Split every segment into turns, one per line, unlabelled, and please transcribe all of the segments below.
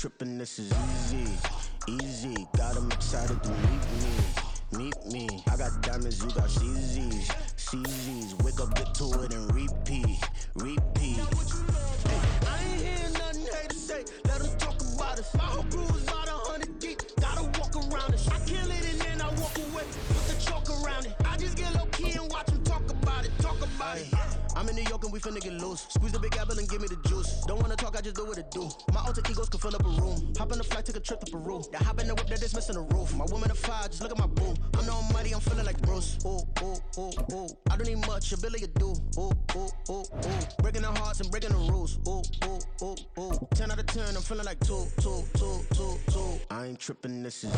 tripping, this is easy, easy. Got 'em excited to meet me. I got diamonds, you got CZs. Wake up, get to it and repeat. Hey, I ain't hearing nothing hate to say. Let 'em talk about us. My whole crew is about 100 deep. Gotta walk around it. I kill it and then I walk away. Put the chalk around it. I just get low key and watch 'em talk about it. I'm in New York and we finna get loose. Squeeze the big apple and give me the juice. Don't wanna talk, I just do what it do. My alter egos can fill up a room. Hop on the flight, take a trip to Peru. That hop in the whip that is missing the roof. My woman a fire, just look at my boo. I'm the almighty, I'm feeling like Bruce. Ooh. I don't need much, ability to do. Ooh. Breaking the hearts and breaking the rules. Ooh. 10 out of 10, I'm feeling like two. I ain't tripping, this is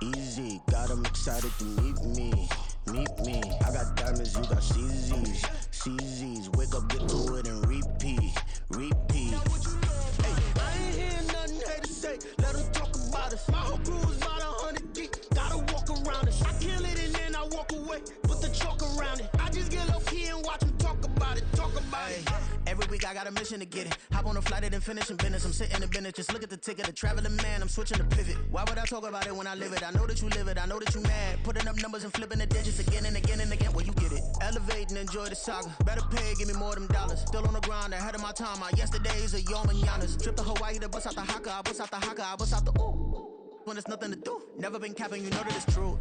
easy. Got 'em excited to meet me. I got diamonds, you got CZs. Wake up, get to it and repeat. Hey, I ain't hearing nothing hate to say. Let 'em talk about us. My whole crew is about 100 deep. Gotta walk around it. I kill it and then I walk away. Put the chalk around it. I just get low key and watch 'em talk about it. Every week I got a mission to get it. Hop on a flight and then finish in business. I'm sitting in business, just look at the ticket. A traveling man, I'm switching to pivot. Why would I talk about it when I live it? I know that you live it, I know that you mad. Putting up numbers and flipping the digits again and again. Well, you get it. Elevate and enjoy the saga. Better pay, give me more them dollars. Still on the grind, ahead of my time. My yesterdays are your mananas. Trip to Hawaii to bust out the haka. I bust out the ooh. When there's nothing to do. Never been capping, you know that it's true.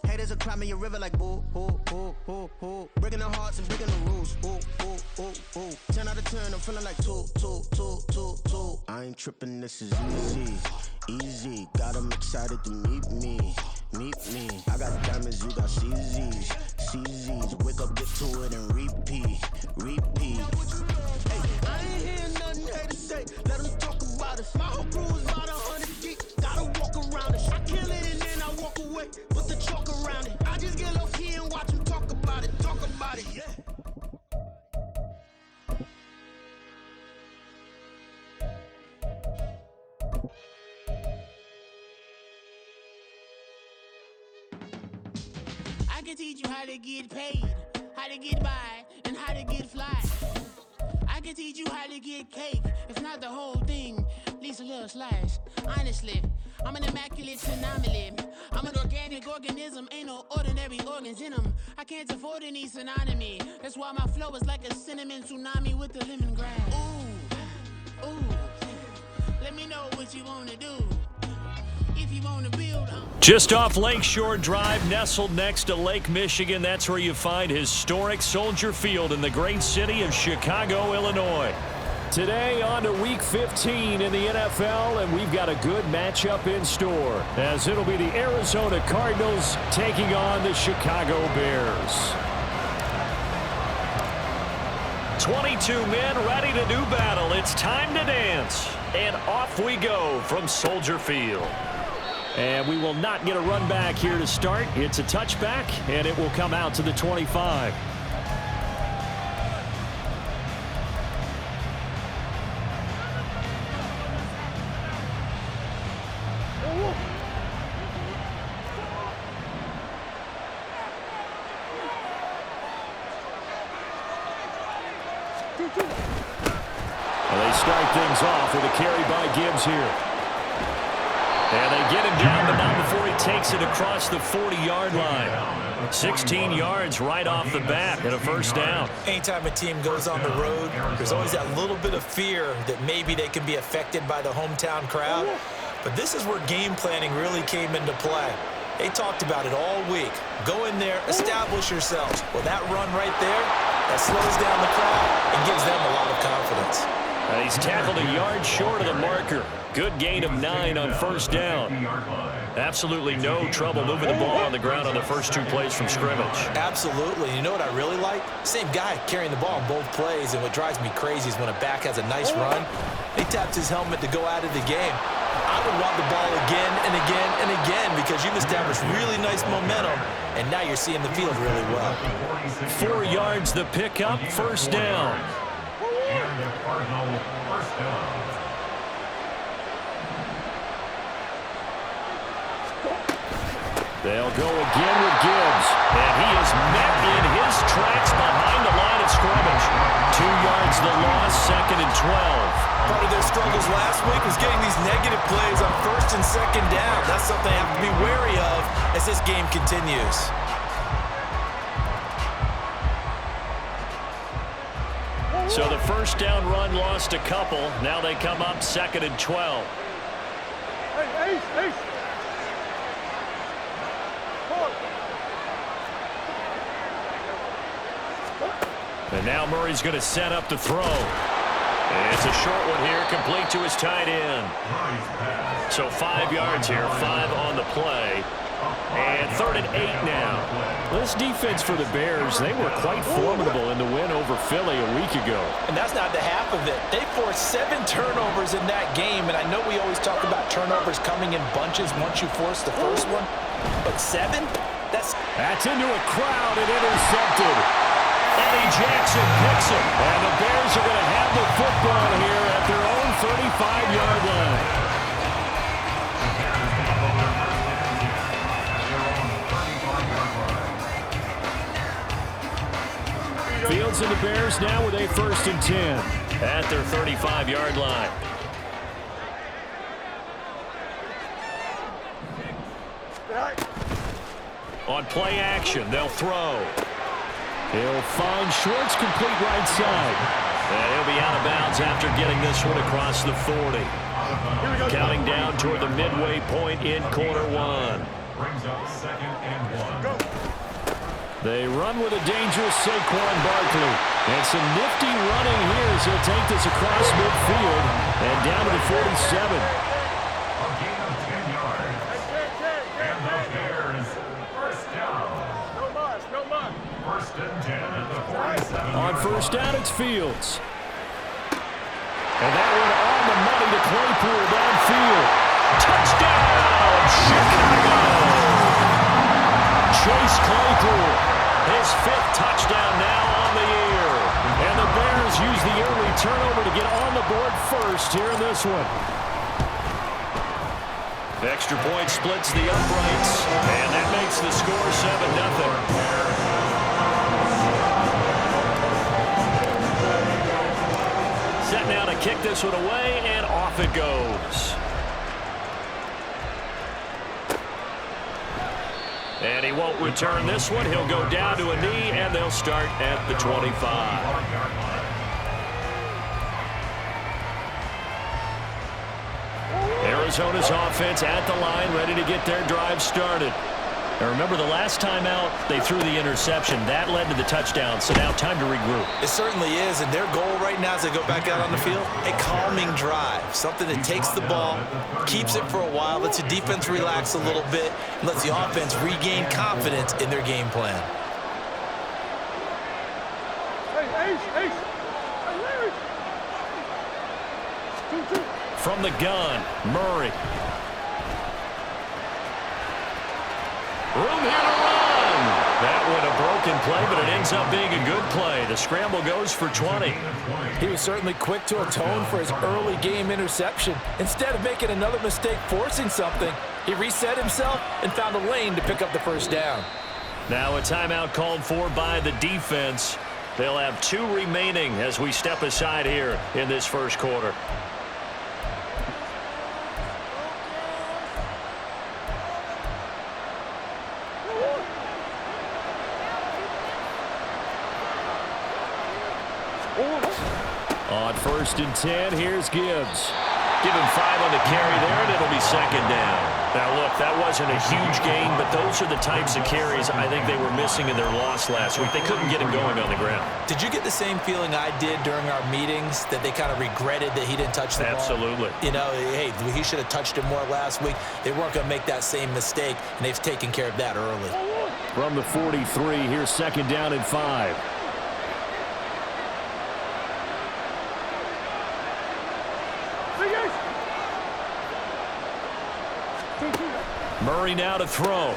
Haters will cry me a river like boo. Breaking the hearts and breaking the rules. Ooh. 10 out of 10, I'm feeling like two. I ain't tripping, this is easy. Got 'em excited to meet me. I got diamonds, you got CZs. Wake up, get to it and repeat. Hey, I ain't hearing nothing hate to say. Let 'em talk about us. My whole crew is about 100 deep. Gotta walk around it. I kill it and then I walk away. Put the chalk around it. I just get low key and watch 'em talk about it. Yeah.
I can teach you how to get paid, how to get by, and how to get fly. I can teach you how to get cake, if not the whole thing, at least a little slice. Honestly, I'm an immaculate anomaly. I'm an organic organism, ain't no ordinary organs in them. I can't afford any synonymy. That's why my flow is like a cinnamon tsunami with the lemongrass. Ooh, let me know what you wanna do. If you wanna build
Just off Lakeshore Drive, nestled next to Lake Michigan, that's where you find historic Soldier Field in the great city of Chicago, Illinois. Today on to Week 15 in the NFL, and we've got a good matchup in store, as it'll be the Arizona Cardinals taking on the Chicago Bears. 22 men ready to do battle. It's time to dance. And off we go from Soldier Field. And we will not get a run back here to start. It's a touchback, and it will come out to the 25. Well, they start things off with a carry by Gibbs here. And they get him down, but not before he takes it across the 40-yard line. 16 yards right off the bat and a first down.
Anytime a team goes on the road, there's always that little bit of fear that maybe they can be affected by the hometown crowd. But this is where game planning really came into play. They talked about it all week. Go in there, establish yourselves. Well, that run right there, that slows down the crowd and gives them a lot of confidence.
He's tackled a yard short of the marker. Good gain of 9 on first down. Absolutely no trouble moving the ball on the ground on the first 2 plays from scrimmage.
Absolutely. You know what I really like? Same guy carrying the ball in both plays, and what drives me crazy is when a back has a nice run, he taps his helmet to go out of the game. I would want the ball again and again and again because you've established really nice momentum, and now you're seeing the field really well.
4 yards the pickup, first down. They'll go again with Gibbs, and he is met in his tracks behind the line of scrimmage. 2 yards the loss, 2nd and 12.
Part of their struggles last week was getting these negative plays on first and second down. That's something they have to be wary of as this game continues.
So the first down run lost a couple. Now they come up 2nd and 12.
Hey.
And now Murray's going to set up the throw. It's a short one here, complete to his tight end. So 5 yards here, 5 on the play. And 3rd and 8 now. This defense for the Bears, they were quite formidable in the win over Philly a week ago.
And that's not the half of it. They forced 7 turnovers in that game, and I know we always talk about turnovers coming in bunches once you force the first one, but 7? That's
into a crowd and intercepted. Eddie Jackson picks it, and the Bears are going to have the football here at their own 35-yard line. Fields and the Bears now with a 1st and 10 at their 35-yard line. On play action, they'll throw. He'll find Schwartz, complete right side. And he'll be out of bounds after getting this one across the 40. Counting down toward the midway point in quarter 1.
Brings up 2nd and 1.
They run with a dangerous Saquon Barkley. And some nifty running here as he'll take this across midfield and down to the 47.
A gain of 10 yards. And the Bears, first down.
No more.
1st and 10 at the 47.
On first down, it's Fields. And that one on the money to Claypool downfield. Touchdown, Chicago! Chase Claypool, his 5th touchdown now on the year. And the Bears use the early turnover to get on the board first here in this one. The extra point splits the uprights, and that makes the score 7-0. Set now to kick this one away, and off it goes. And he won't return this one. He'll go down to a knee, and they'll start at the 25. Arizona's offense at the line, ready to get their drive started. And remember, the last time out, they threw the interception. That led to the touchdown, so now time to regroup.
It certainly is, and their goal right now as they go back out on the field, a calming drive, something that takes the ball, keeps it for a while, lets the defense relax a little bit, and lets the offense regain confidence in their game plan.
Hey.
From the gun, Murray. Room here to run. That one a broken play, but it ends up being a good play. The scramble goes for 20.
He was certainly quick to atone for his early game interception. Instead of making another mistake forcing something, he reset himself and found a lane to pick up the first down.
Now a timeout called for by the defense. They'll have 2 remaining as we step aside here in this first quarter. On 1st and 10, here's Gibbs. Give him 5 on the carry there, and it'll be 2nd down. Now, look, that wasn't a huge gain, but those are the types of carries I think they were missing in their loss last week. They couldn't get him going on the ground.
Did you get the same feeling I did during our meetings, that they kind of regretted that he didn't touch the ball?
Absolutely.
You know, hey, he should have touched it more last week. They weren't going to make that same mistake, and they've taken care of that early.
From the 43, here's 2nd down and 5. Murray now to throw.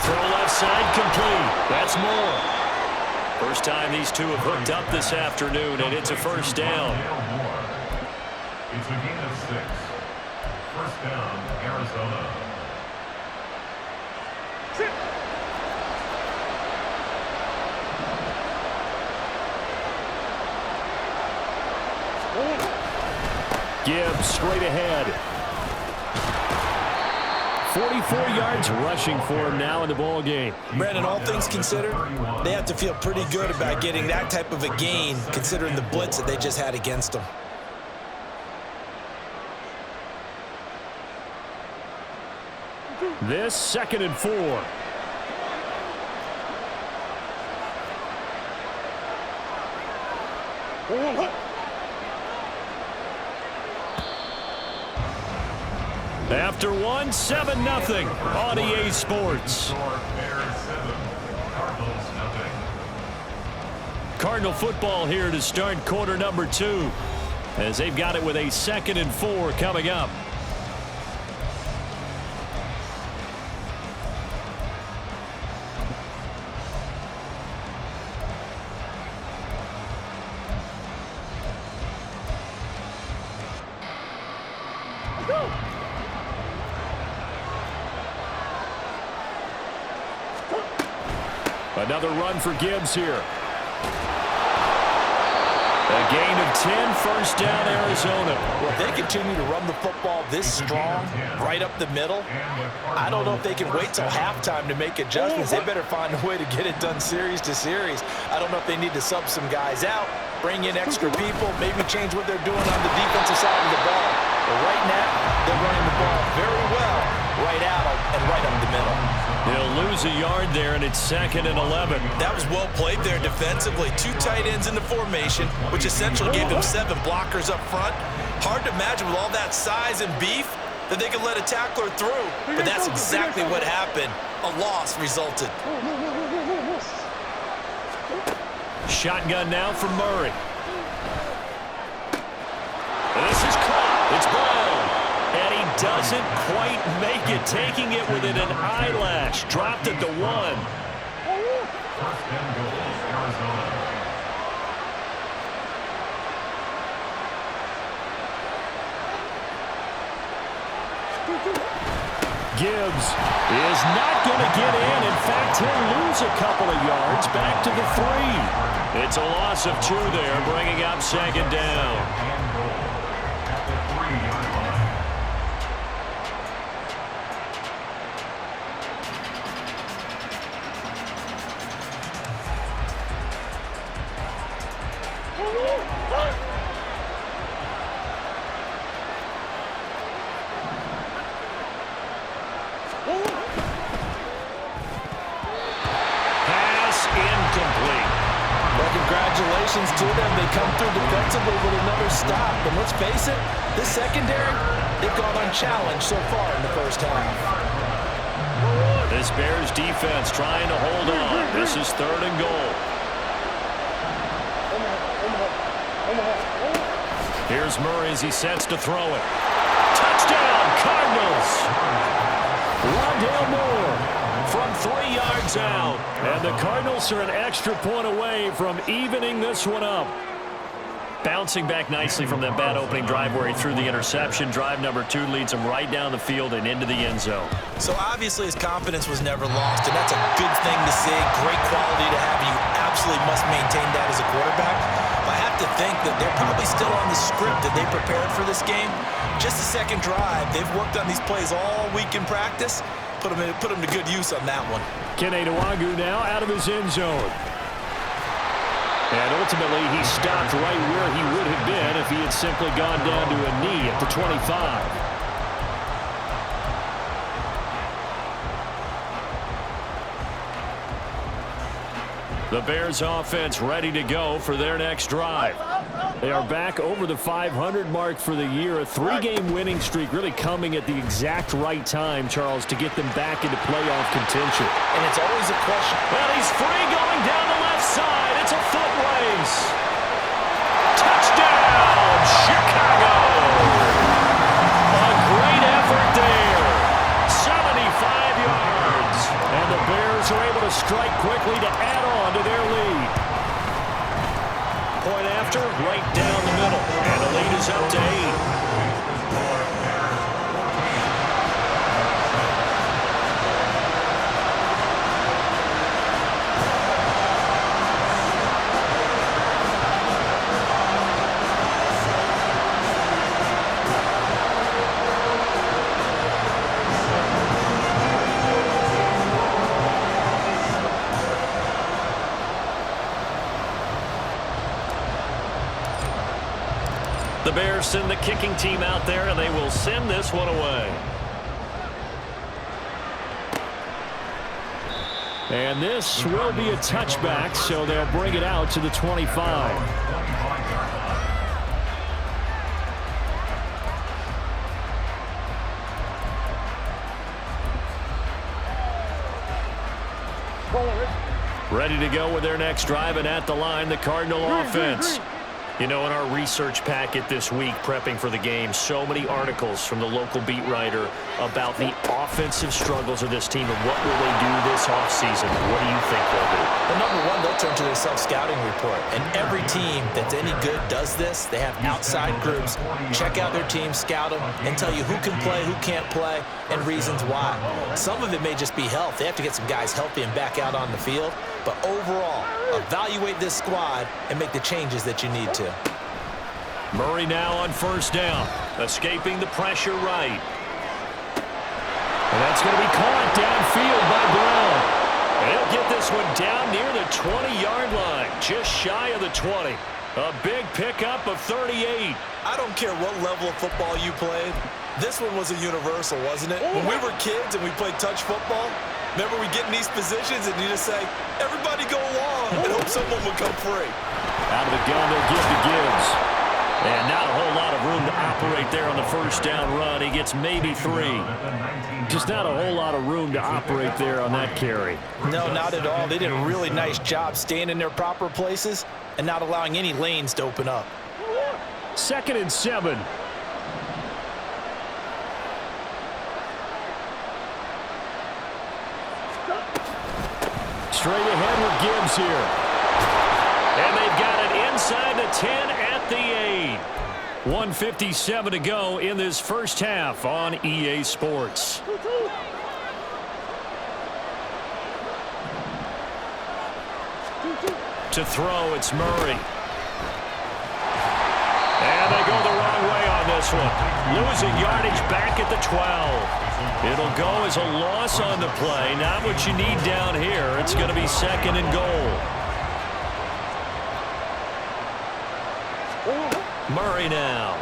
Throw left side, complete. That's more. First time these two have hooked up this afternoon, and it's a first down.
It's a gain of 6. First down, Arizona.
Gibbs straight ahead. 44 yards rushing for him now in the ball game.
Brandon, all things considered, they have to feel pretty good about getting that type of a gain considering the blitz that they just had against them.
This 2nd and 4. After one, 7-0 on EA Sports. Cardinal football here to start quarter number 2 as they've got it with a 2nd and 4 coming up. Another run for Gibbs here. A gain of 10, first down, Arizona.
Well, if they continue to run the football this strong, right up the middle, I don't know if they can wait till halftime to make adjustments. They better find a way to get it done series to series. I don't know if they need to sub some guys out, bring in extra people, maybe change what they're doing on the defensive side of the ball. But right now, they're running the ball very well, right out and right up the middle.
They'll lose a yard there, and it's 2nd and 11.
That was well played there defensively. 2 tight ends in the formation, which essentially gave them 7 blockers up front. Hard to imagine with all that size and beef that they could let a tackler through. But that's exactly what happened. A loss resulted.
Shotgun now for Murray. This is caught. It's Brown. And he doesn't quite make it, taking it within an eyelash. Dropped at the 1.
First and goal, Arizona.
Gibbs is not going to get in. In fact, he'll lose a couple of yards back to the 3. It's a loss of 2 there, bringing up 2nd down.
And goal at the 3-yard line.
Pass incomplete.
Well, congratulations to them. They come through defensively with another stop. And let's face it, this secondary, they've gone unchallenged so far in the first half.
This Bears defense trying to hold on. This is 3rd and goal. Here's Murray as he sets to throw it. Touchdown, Cardinals! Rondale Moore from 3 yards out. And the Cardinals are an extra point away from evening this one up. Bouncing back nicely from that bad opening drive where he threw the interception. Drive number 2 leads him right down the field and into the end zone.
So obviously his confidence was never lost, and that's a good thing to see. Great quality to have. You absolutely must maintain that as a quarterback. But I have to think that they're probably still on the script that they prepared for this game. Just the second drive. They've worked on these plays all week in practice. Put them to good use on that one.
Kene Nwangwu now out of his end zone. And ultimately, he stopped right where he would have been if he had simply gone down to a knee at the 25. The Bears offense ready to go for their next drive. They are back over the 500 mark for the year. A 3-game winning streak really coming at the exact right time, Charles, to get them back into playoff contention.
And it's always a question.
Well, he's free going down the left side. It's a foot race. Touchdown, Chicago. A great effort there. 75 yards. And the Bears are able to strike quickly to add on to their lead. Point after, right down the middle. And the lead is up to 8. The Bears send the kicking team out there, and they will send this one away. And this will be a touchback, so they'll bring it out to the 25. Ready to go with their next drive, and at the line, the Cardinal offense. You know, in our research packet this week, prepping for the game, so many articles from the local beat writer about the offensive struggles of this team and what will they do this offseason. What do you think they'll do?
Well, number one, they'll turn to their self-scouting report. And every team that's any good does this. They have outside groups, check out their team, scout them, and tell you who can play, who can't play, and reasons why. Some of it may just be health. They have to get some guys healthy and back out on the field. But overall, evaluate this squad and make the changes that you need to.
Murray now on first down, escaping the pressure right. And that's going to be caught downfield by Brown. And he'll get this one down near the 20-yard line, just shy of the 20. A big pickup of 38.
I don't care what level of football you played. This one was a universal, wasn't it? When we were kids and we played touch football, remember we get in these positions and you just say, everybody go along, and hope someone would come free.
Out of the gun, they'll give to Gibbs. And not a whole lot of room to operate there on the first down run. He gets maybe 3. Just not a whole lot of room to operate there on that carry.
No, not at all. They did a really nice job staying in their proper places and not allowing any lanes to open up.
2nd and 7. Straight ahead with Gibbs here. And they've got it inside the 10 at the 8. 1:57 to go in this first half on EA Sports. To throw, it's Murray. And they go the wrong way on this one. Losing yardage back at the 12. It'll go as a loss on the play. Not what you need down here. It's going to be 2nd and goal. Murray now.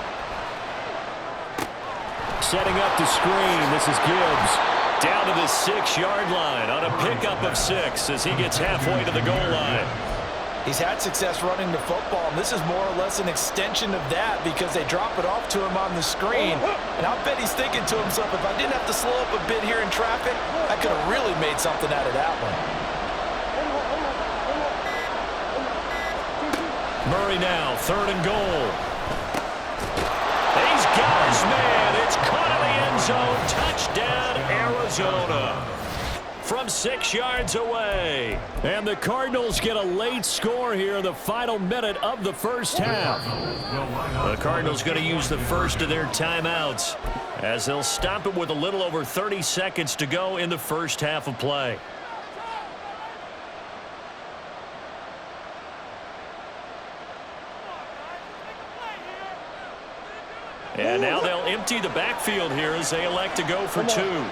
Setting up the screen. This is Gibbs. Down to the 6-yard line on a pickup of 6 as he gets halfway to the goal line.
He's had success running the football, and this is more or less an extension of that because they drop it off to him on the screen. And I'll bet he's thinking to himself, if I didn't have to slow up a bit here in traffic, I could have really made something out of that one.
Murray now, 3rd and goal. He's got his man. It's caught in the end zone. Touchdown, Arizona. From 6 yards away. And the Cardinals get a late score here in the final minute of the first half. The Cardinals going to use the first of their timeouts as they'll stop it with a little over 30 seconds to go in the first half of play. And now they'll empty the backfield here as they elect to go for 2.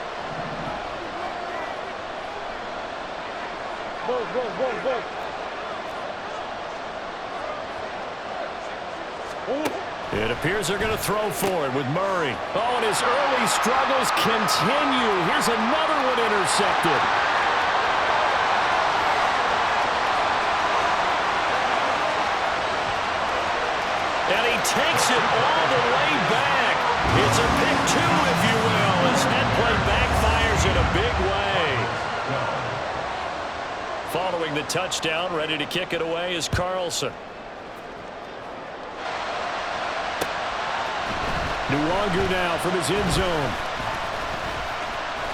It appears they're going to throw for it with Murray. Oh, and his early struggles continue. Here's another one intercepted. And he takes it all the way back. It's a pick 2, if you will, as that play backfires in a big way. Following the touchdown, ready to kick it away is Carlson. Nwangu now from his end zone.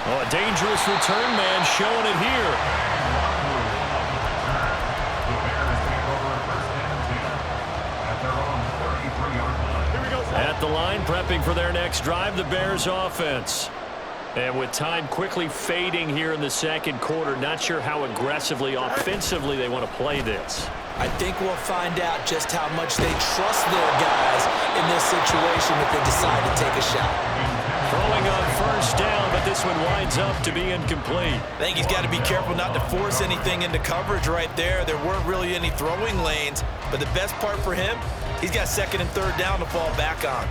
Oh, a dangerous return man showing it here. At the line, prepping for their next drive, the Bears offense. And with time quickly fading here in the second quarter, not sure how aggressively, offensively they want to play this.
I think we'll find out just how much they trust their guys in this situation if they decide to take a shot.
Throwing on first down, but this one winds up to be incomplete.
I think he's got to be careful not to force anything into coverage right there. There weren't really any throwing lanes, but the best part for him, He's got second and third down to fall back on.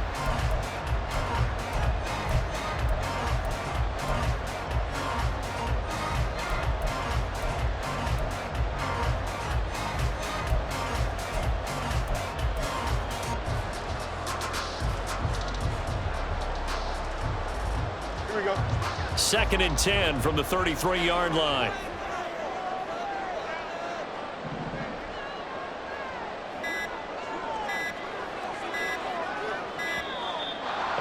Here we go.
Second and 10 from the 33-yard line.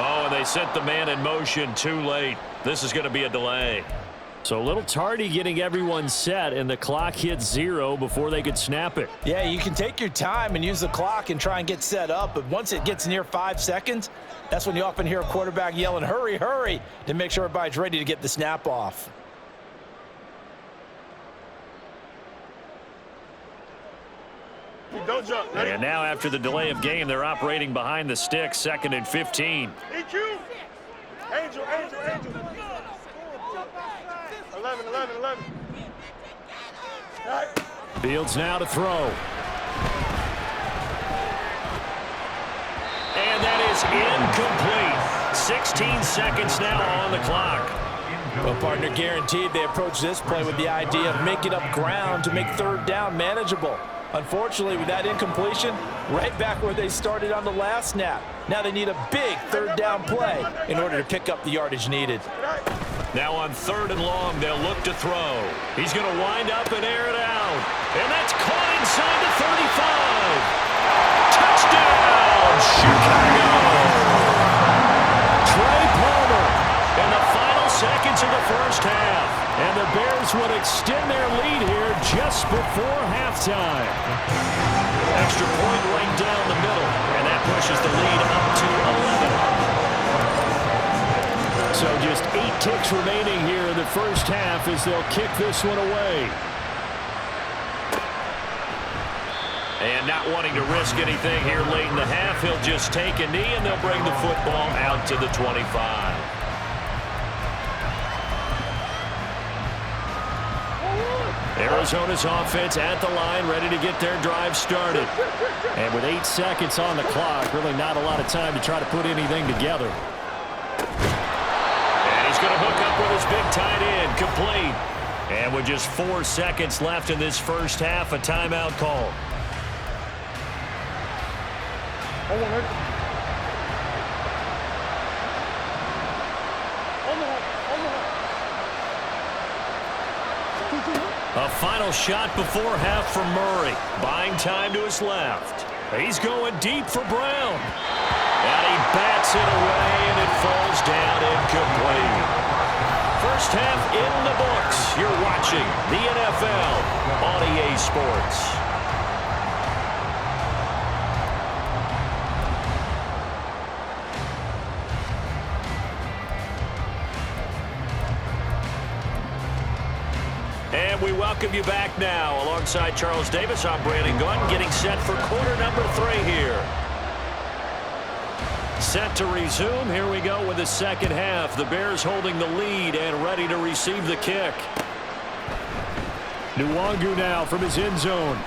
Oh, and they sent the man in motion too late. This is going to be a delay. So a little tardy getting everyone set, and the clock hit 0 before they could snap it.
Yeah, you can take your time and use the clock and try and get set up, but once it gets near 5 seconds, that's when you often hear a quarterback yelling, hurry, hurry, to make sure everybody's ready to get the snap off.
Don't jump. Ready?
And now after the delay of game, they're operating behind the sticks, second and 15.
EQ. Angel. 11. All right.
Fields now to throw. And that is incomplete. 16 seconds now on the clock.
Well, partner, guaranteed they approach this play with the idea of making up ground to make third down manageable. Unfortunately, with that incompletion, right back where they started on the last snap. Now they need a big third down play in order to pick up the yardage needed.
Now on third and long, they'll look to throw. He's going to wind up and air it out. And that's caught inside the 35. Touchdown, Chicago! Trey Palmer in the final seconds of the first half. And the Bears would extend their lead here just before halftime. Extra point right down the middle, and that pushes the lead up to 11. So just 8 ticks remaining here in the first half as they'll kick this one away. And not wanting to risk anything here late in the half, he'll just take a knee, and they'll bring the football out to the 25. Arizona's offense at the line, ready to get their drive started. And with 8 seconds on the clock, really not a lot of time to try to put anything together. And he's going to hook up with his big tight end, complete. And with just 4 seconds left in this first half, a timeout call. A final shot before half from Murray. Buying time to his left. He's going deep for Brown. And he bats it away, and it falls down incomplete. First half in the books. You're watching the NFL on EA Sports. And we welcome you back now. Alongside Charles Davis, I'm Brandon Gunn, getting set for quarter number 3 here. Set to resume. Here we go with the second half. The Bears holding the lead and ready to receive the kick. Nwangu now from his end zone.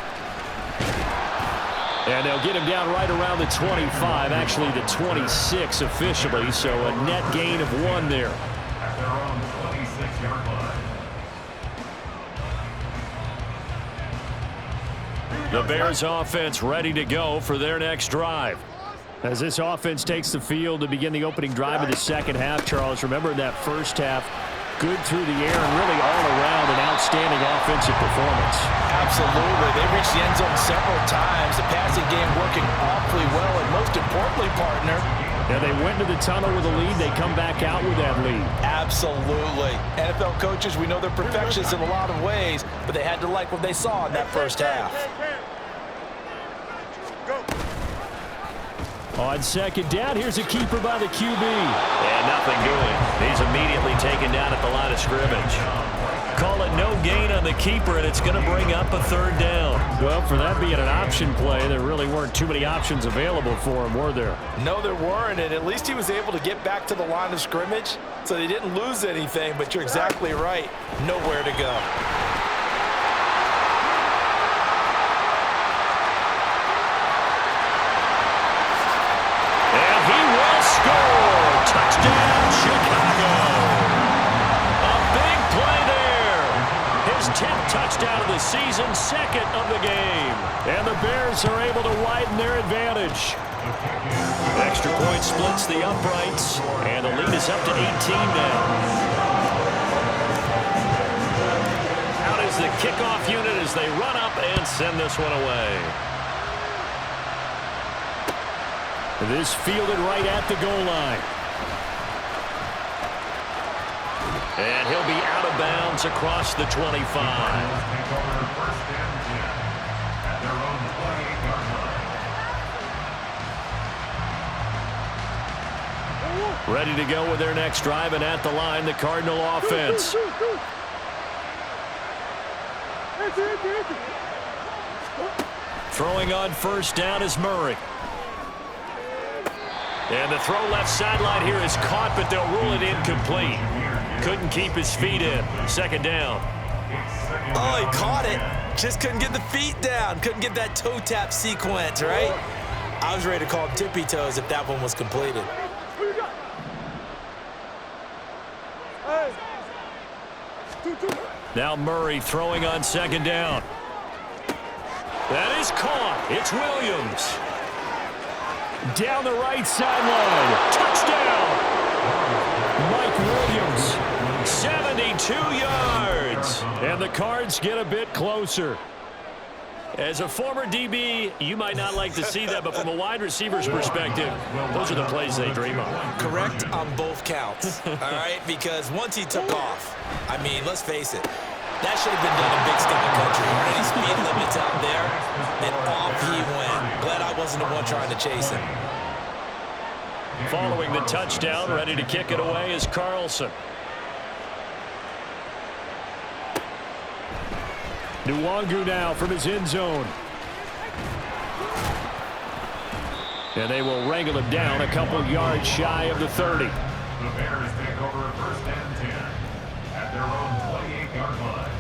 And they'll get him down right around the 25, actually the 26 officially, so a net gain of 1 there.
At their own 26-yard line.
The Bears offense ready to go for their next drive. As this offense takes the field to begin the opening drive of the second half, Charles, remember that first half, good through the air and really all around an outstanding offensive performance.
Absolutely. They reached the end zone several times. The passing game working awfully well, and most importantly, partner,
Yeah, they went into the tunnel with a lead. They come back out with that lead.
absolutely. NFL coaches, we know they're perfectionists in a lot of ways, but they had to like what they saw in that first half.
Go.
On second down, here's a keeper by the QB. And nothing doing. He's immediately taken down at the line of scrimmage. Call it no gain on the keeper, and it's going to bring up a third down. Well, for that being an option play, there really weren't too many options available for him, were there?
No, there weren't, and at least he was able to get back to the line of scrimmage, so they didn't lose anything, but you're exactly right. Nowhere to go.
touchdown of the season, second of the game. And the Bears are able to widen their advantage. Extra point splits the uprights, and the lead is up to 18 now. Out is the kickoff unit as they run up and send this one away. This fielded right at the goal line. And he'll be out of bounds across the 25. Ready to go with their next drive, and at the line, the Cardinal offense. Throwing on first down is Murray. And the throw left sideline here is caught, but they'll rule it incomplete. Couldn't keep his feet in. Second down.
Oh, he caught it. Just couldn't get the feet down. Couldn't get that toe tap sequence, right? I was ready to call him tippy toes if that one was completed.
Now Murray throwing on second down. That is caught. It's Williams. Down the right sideline. Touchdown. Mike Williams. 72 yards. And the Cards get a bit closer. As a former DB, you might not like to see that, but from a wide receiver's perspective, those are the plays they dream of.
Correct on both counts, all right? Because once he took off, I mean, let's face it, that should have been done in Big Sky Country. Any speed limits out there, and off he went. Glad I wasn't the one trying to chase him.
Following the touchdown, ready to kick it away is Carlson. Nwangu now from his end zone. And they will wrangle him down a couple yards shy of the 30.
The Bears take over first and 10 at their own 28-yard line.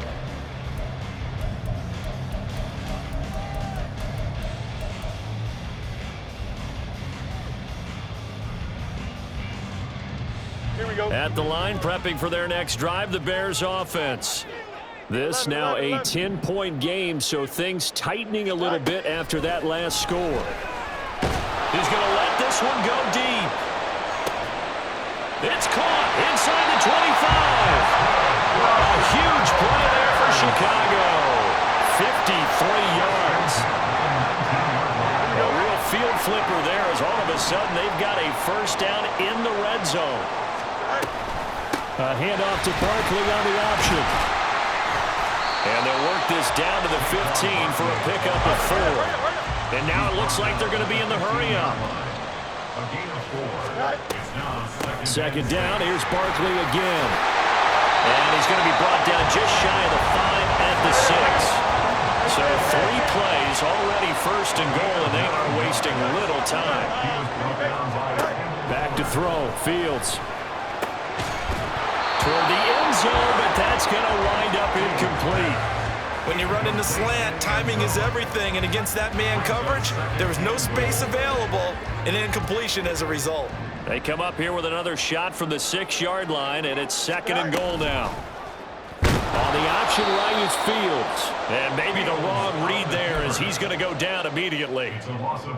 Here we go.
At the line, prepping for their next drive, the Bears offense. This now a 10-point game, so things tightening a little bit after that last score. He's going to let this one go deep. It's caught inside the 25. A huge play there for Chicago. 53 yards. A real field flipper there as all of a sudden they've got a first down in the red zone. A handoff to Barkley on the option. And they'll work this down to the 15 for a pickup of 4. And now it looks like they're going to be in the hurry-up. Second down, here's Barkley again. And he's going to be brought down just shy of the 5 at the 6. So 3 plays, already first and goal, and they are wasting little time. Back to throw, Fields. Toward the end zone, but that's going to wind up incomplete.
When you run into slant, timing is everything, and against that man coverage, there was no space available, and incompletion as a result.
They come up here with another shot from the 6-yard line, and it's second and goal now. On the option right is Fields. And maybe the wrong read there as he's going to go down immediately.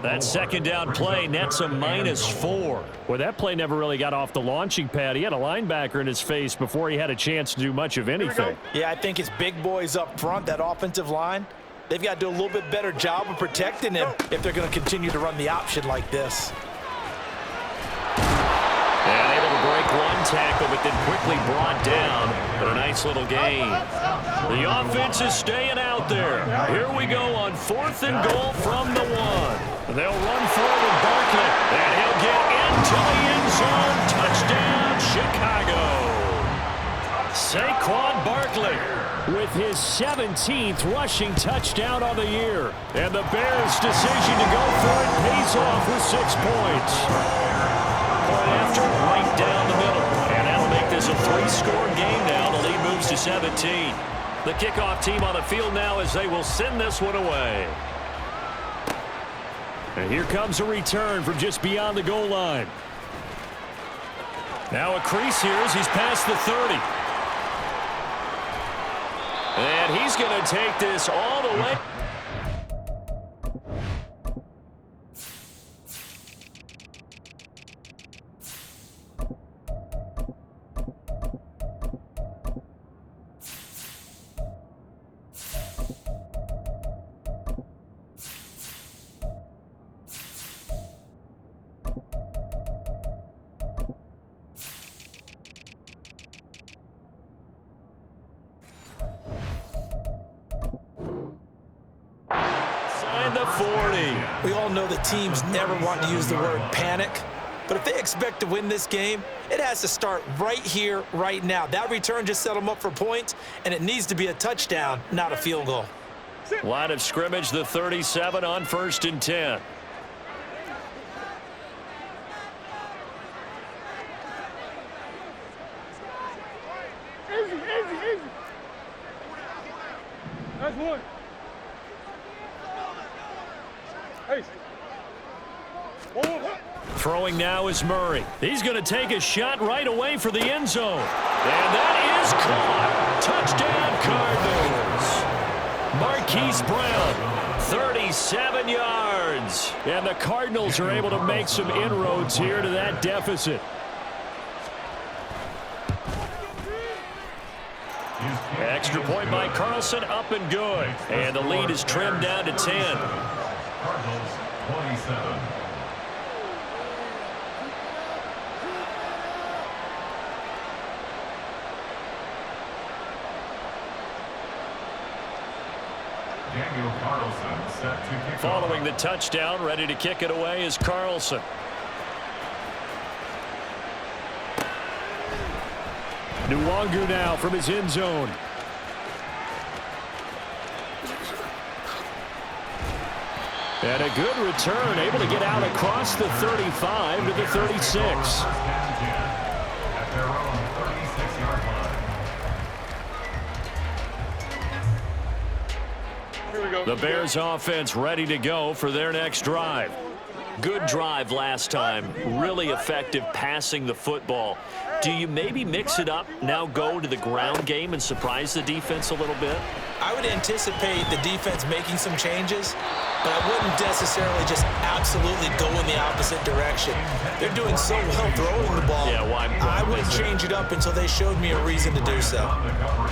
That second down play nets a -4. Well, that play never really got off the launching pad. He had a linebacker in his face before he had a chance to do much of anything.
Yeah, I think it's big boys up front, that offensive line. They've got to do a little bit better job of protecting him if they're going to continue to run the option like this.
And able to break one tackle, but then quickly brought down. But a nice little gain. The offense is staying out there. Here we go on 4th and goal from the 1. They'll run forward Barkley, and he'll get into the end zone. Touchdown, Chicago. Saquon Barkley with his 17th rushing touchdown on the year. And the Bears' decision to go for it pays off with 6 points. Point after, right down the middle. And that'll make this a 3-score game now. The lead moves to 17. The kickoff team on the field now as they will send this one away. And here comes a return from just beyond the goal line. Now a crease here as he's past the 30. And he's going to take this all the way. The 40.
We all know the teams never want to use the word panic, but if they expect to win this game, it has to start right here, right now. That return just set them up for points, and it needs to be a touchdown, not a field goal.
Line of scrimmage, the 37 on 1st and 10.
Easy, easy, easy. That's one. Hey.
Throwing now is Murray. He's going to take a shot right away for the end zone. And that is caught. Touchdown, Cardinals. Marquise Brown, 37 yards. And the Cardinals are able to make some inroads here to that deficit. Extra point by Carlson, up and good. And the lead is trimmed down to 10.
Cardinals 27. Daniel Carlson set to kick off.
Following the touchdown, ready to kick it away is Carlson. Nwangu now from his end zone. And a good return, able to get out across the 35 to the 36.
At their own 36-yard line.
Here we go.
The Bears offense ready to go for their next drive. Good drive last time. Really effective passing the football. Do you maybe mix it up, now go to the ground game and surprise the defense a little bit?
I would anticipate the defense making some changes, but I wouldn't necessarily just absolutely go in the opposite direction. They're doing so well throwing the ball.
Yeah, well,
I wouldn't change it up until they showed me a reason to do so.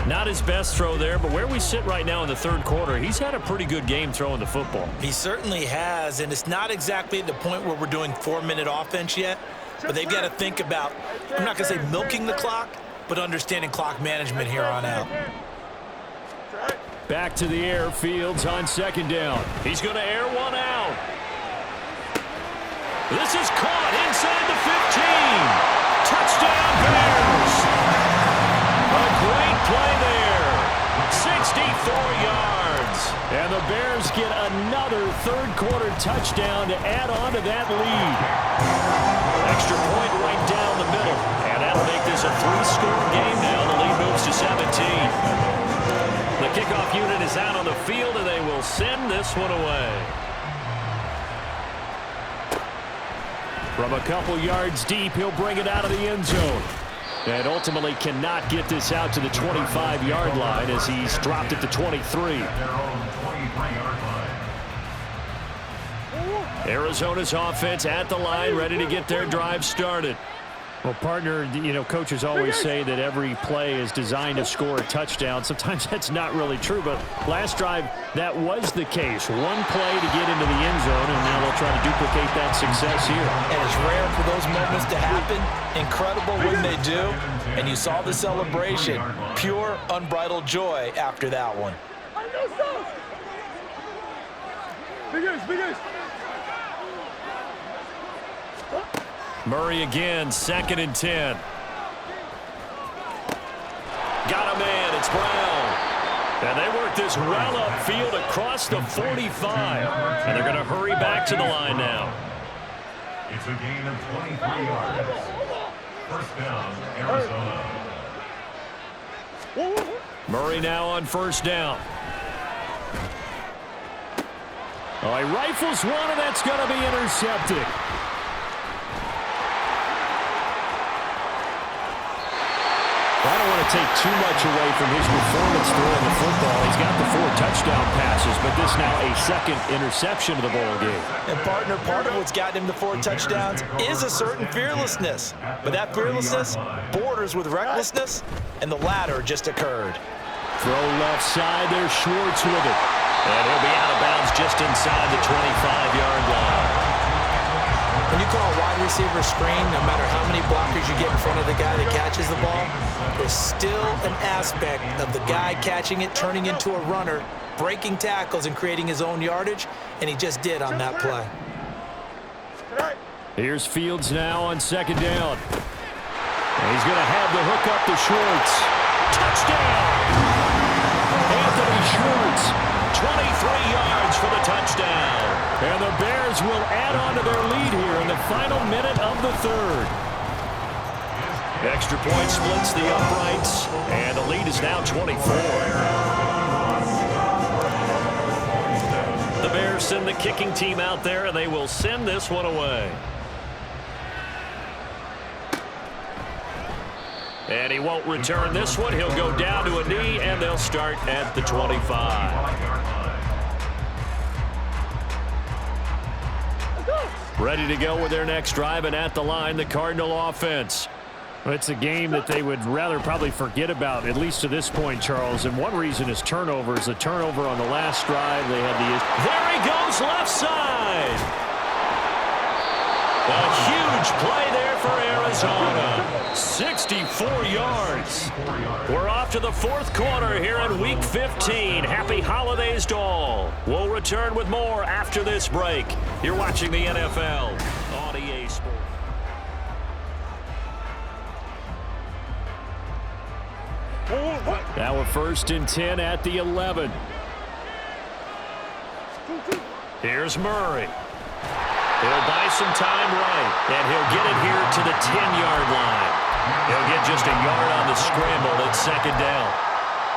Not his best throw there, but where we sit right now in the third quarter, he's had a pretty good game throwing the football.
He certainly has, and it's not exactly at the point where we're doing 4-minute offense yet, but they've got to think about, I'm not going to say milking the clock, but understanding clock management here on out.
Back to the air, Fields on second down. He's going to air one out. This is caught inside the 15. Touchdown, Bears. A great play there. 64 yards. And the Bears get another third-quarter touchdown to add on to that lead. Extra point right down the middle. And that'll make this a 3-score game now. The lead moves to 17. The kickoff unit is out on the field, and they will send this one away. From a couple yards deep, he'll bring it out of the end zone. And ultimately cannot get this out to the 25-yard line as he's dropped it to 23.
Their own 23-yard line.
Arizona's offense at the line, ready to get their drive started. Well, partner, you know, coaches always say that every play is designed to score a touchdown. Sometimes that's not really true, but last drive, that was the case. One play to get into the end zone, and now they'll try to duplicate that success here.
And it's rare for those moments to happen. Incredible when they do. And you saw the celebration. Pure, unbridled joy after that one.
Big ace, big ace.
Murray again, 2nd and 10. Got a man, it's Brown. And they work this well upfield across the 45. And they're going to hurry back to the line now.
It's a gain of 23 yards. First down, Arizona.
Murray now on first down. Oh, he rifles one, and that's going to be intercepted. I don't want to take too much away from his performance throwing the football. He's got the 4 touchdown passes, but this now a second interception of the ball game.
And partner, part of what's gotten him the 4 touchdowns is a certain fearlessness. But that fearlessness borders with recklessness, and the latter just occurred.
Throw left side, there's Schwartz with it. And he'll be out of bounds just inside the 25-yard line.
When you call a wide receiver screen, no matter how many blockers you get in front of the guy that catches the ball, there's still an aspect of the guy catching it, turning into a runner, breaking tackles and creating his own yardage, and he just did on that play.
Here's Fields now on second down. And he's going to have the hook up to Schwartz. Touchdown! Anthony Schwartz, 23 yards for the touchdown. And the Bears will add on to their lead here in the final minute of the third. Extra point splits the uprights, and the lead is now 24. The Bears send the kicking team out there, and they will send this one away. And he won't return this one. He'll go down to a knee, and they'll start at the 25. Ready to go with their next drive, and at the line, the Cardinal offense. It's a game that they would rather probably forget about, at least to this point, Charles. And one reason is turnovers. A turnover on the last drive. They had the issue. There he goes, left side. A huge play there for Arizona. 64 yards. We're off to the fourth quarter here in Week 15. Happy holidays to all. We'll return with more after this break. You're watching the NFL on EA Sports. Now we're 1st and 10 at the 11. Here's Murray. He'll buy some time right, and he'll get it here to the 10-yard line. He'll get just a yard on the scramble at second down.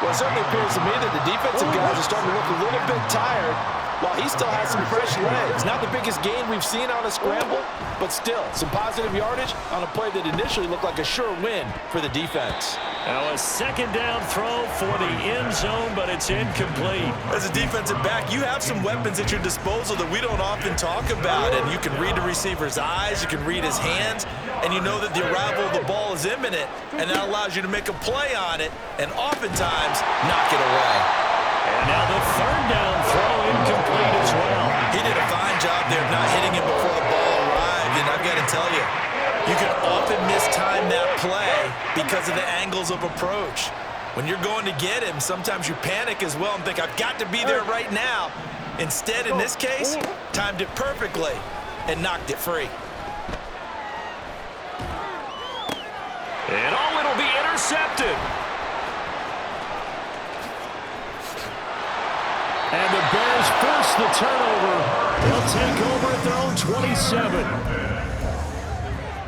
Well, it certainly appears to me that the defensive guys are starting to look a little bit tired while he still has some fresh legs. Not the biggest gain we've seen on a scramble, but still some positive yardage on a play that initially looked like a sure win for the defense.
Now a second down throw for the end zone, but it's incomplete.
As a defensive back, you have some weapons at your disposal that we don't often talk about, and you can read the receiver's eyes, you can read his hands, and you know that the arrival of the ball is imminent, and that allows you to make a play on it and oftentimes knock it away.
And now the third down throw incomplete as well.
He did a fine job there of not hitting him before the ball arrived, and I've got to tell you, you can often mistime that play because of the angles of approach. When you're going to get him, sometimes you panic as well and think, I've got to be there right now. Instead, in this case, timed it perfectly and knocked it free.
And oh, it'll be intercepted. And the Bears force the turnover. They'll take over at their own 27.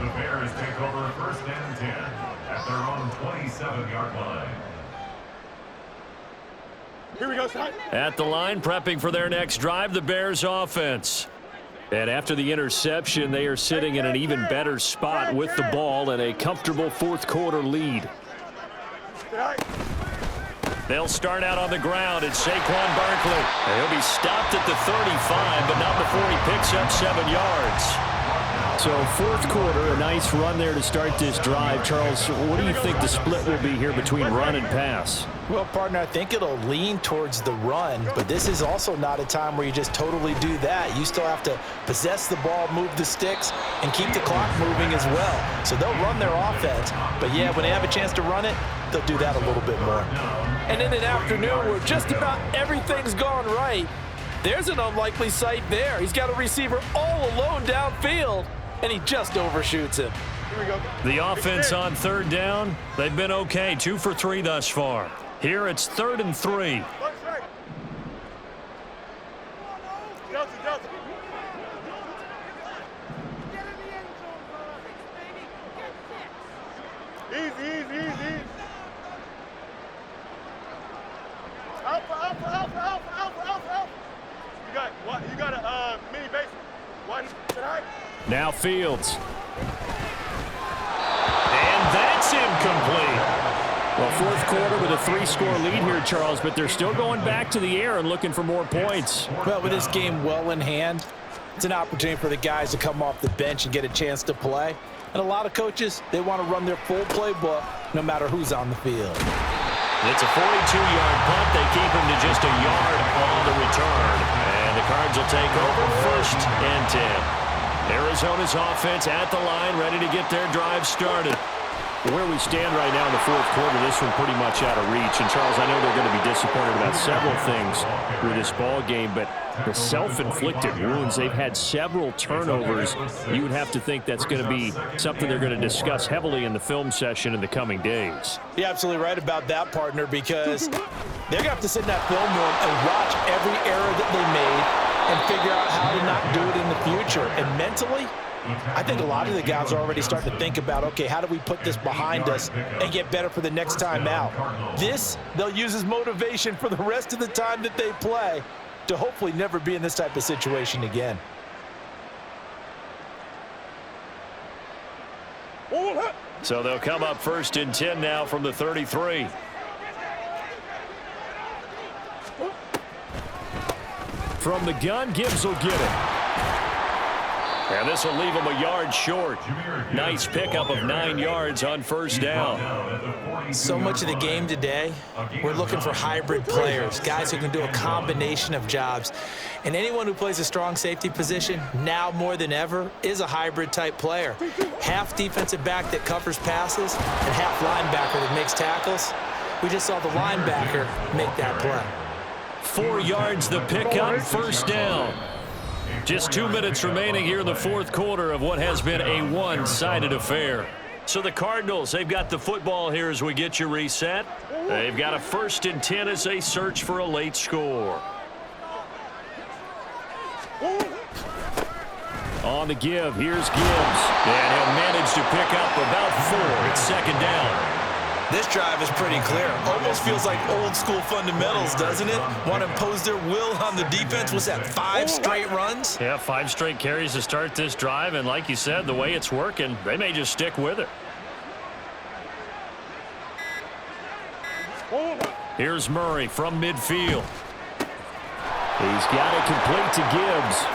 The Bears take over 1st and 10 at their own 27-yard line.
Here we go, son.
At the line, prepping for their next drive, the Bears offense. And after the interception, they are sitting in an even better spot with the ball and a comfortable fourth quarter lead. They'll start out on the ground. It's Saquon Barkley. And he'll be stopped at the 35, but not before he picks up 7 yards. So fourth quarter, a nice run there to start this drive. Charles, what do you think the split will be here between run and pass?
Well, partner, I think it'll lean towards the run, but this is also not a time where you just totally do that. You still have to possess the ball, move the sticks, and keep the clock moving as well. So they'll run their offense, but yeah, when they have a chance to run it, they'll do that a little bit more. And in an afternoon where just about everything's gone right, there's an unlikely sight there. He's got a receiver all alone downfield, and he just overshoots him.
Here we go.
The offense on third down, they've been okay, 2 for 3 thus far. Here it's 3rd and 3.
Delta, Delta. Easy. Alpha. You got a mini base. One.
Now Fields. And that's incomplete. Well, fourth quarter with a 3-score lead here, Charles, but they're still going back to the air and looking for more points.
Well, with this game well in hand, it's an opportunity for the guys to come off the bench and get a chance to play. And a lot of coaches, they want to run their full playbook no matter who's on the field.
It's a 42-yard punt. They keep him to just a yard on the return. And the Cards will take over 1st and 10. Arizona's offense at the line, ready to get their drive started. Where we stand right now in the fourth quarter, this one pretty much out of reach. And, Charles, I know they're going to be disappointed about several things with this ball game, but the self-inflicted wounds, they've had several turnovers. You would have to think that's going to be something they're going to discuss heavily in the film session in the coming days.
You're absolutely right about that, partner, because they're going to have to sit in that film room and watch every error that they made and figure out how to not do it in the future. And mentally, I think a lot of the guys are already starting to think about, okay, how do we put this behind us and get better for the next time out? This, they'll use as motivation for the rest of the time that they play to hopefully never be in this type of situation again.
So they'll come up 1st and 10 now from the 33. From the gun, Gibbs will get it. And this will leave him a yard short. Nice pickup of 9 yards on 1st down.
So much of the game today, we're looking for hybrid players, guys who can do a combination of jobs. And anyone who plays a strong safety position, now more than ever, is a hybrid type player. Half defensive back that covers passes and half linebacker that makes tackles. We just saw the linebacker make that play.
4 yards the pickup, 1st down. Just 2 minutes remaining here in the fourth quarter of what has been a one-sided affair. So the Cardinals, they've got the football here as we get you reset. They've got a 1st and 10 as they search for a late score. On the give, here's Gibbs. And he'll manage to pick up about 4. It's 2nd down.
This drive is pretty clear. Almost feels like old school fundamentals, doesn't it? Want to impose their will on the defense. Was that 5 straight runs?
Yeah, 5 straight carries to start this drive. And like you said, the way it's working, they may just stick with it. Here's Murray from midfield. He's got it complete to Gibbs.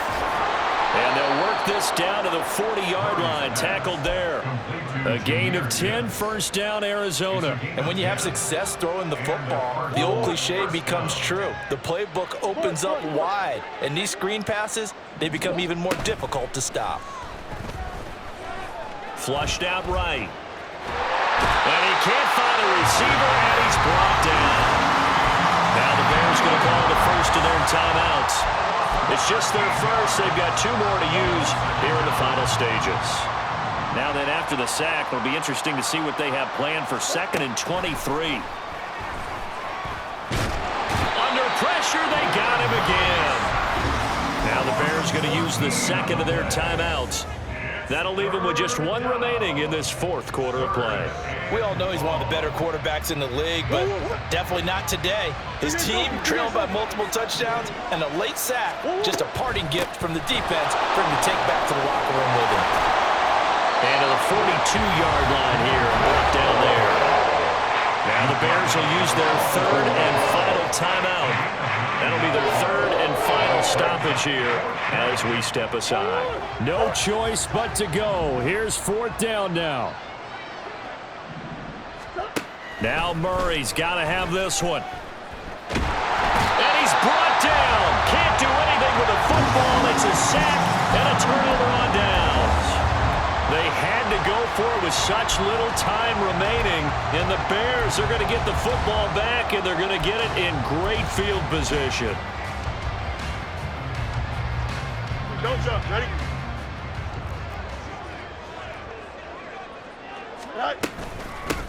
And they'll work this down to the 40-yard line. Tackled there. A gain of 10, 1st down, Arizona.
And when you have success throwing the football, the old cliche becomes true. The playbook opens up wide. And these screen passes, they become even more difficult to stop.
Flushed out right. And he can't find a receiver, and he's brought down. Now the Bears going to call the first of their timeouts. It's just their first. They've got 2 more to use here in the final stages. Now then, after the sack, it'll be interesting to see what they have planned for 2nd and 23. Under pressure, they got him again. Now the Bears going to use the 2nd of their timeouts. That'll leave him with just 1 remaining in this fourth quarter of play.
We all know he's one of the better quarterbacks in the league, but definitely not today. His team trailed by multiple touchdowns, and a late sack, just a parting gift from the defense for him to take back to the locker room with him.
And to the 42-yard line here, brought down there. Now the Bears will use their 3rd and final timeout. That'll be their 3rd and final stoppage here as we step aside. No choice but to go. Here's 4th down now. Now Murray's got to have this one. And he's brought down. Can't do anything with the football. It's a sack and a turnover on downs. They had to go for it with such little time remaining. And the Bears are going to get the football back, and they're going to get it in great field position.
Don't jump. Ready? Right.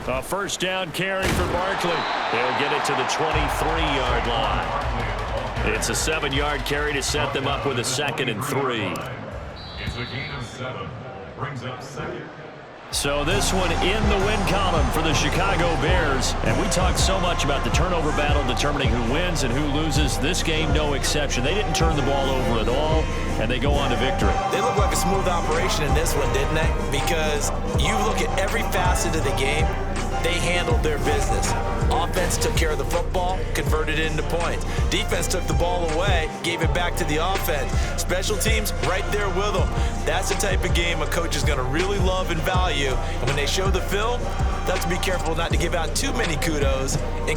A 1st down carry for Barkley. They'll get it to the 23-yard line. It's a 7-yard carry to set them up with a 2nd and 3.
It's a gain of 7. Brings up 2nd.
So this one in the win column for the Chicago Bears. And we talked so much about the turnover battle determining who wins and who loses. This game, no exception. They didn't turn the ball over at all, and they go on to victory.
They look like a smooth operation in this one, didn't they? Because you look at every facet of the game, they handled their business. Offense took care of the football, converted it into points. Defense took the ball away, gave it back to the offense. Special teams, right there with them. That's the type of game a coach is going to really love and value. And when they show the film, they have to be careful not to give out too many kudos and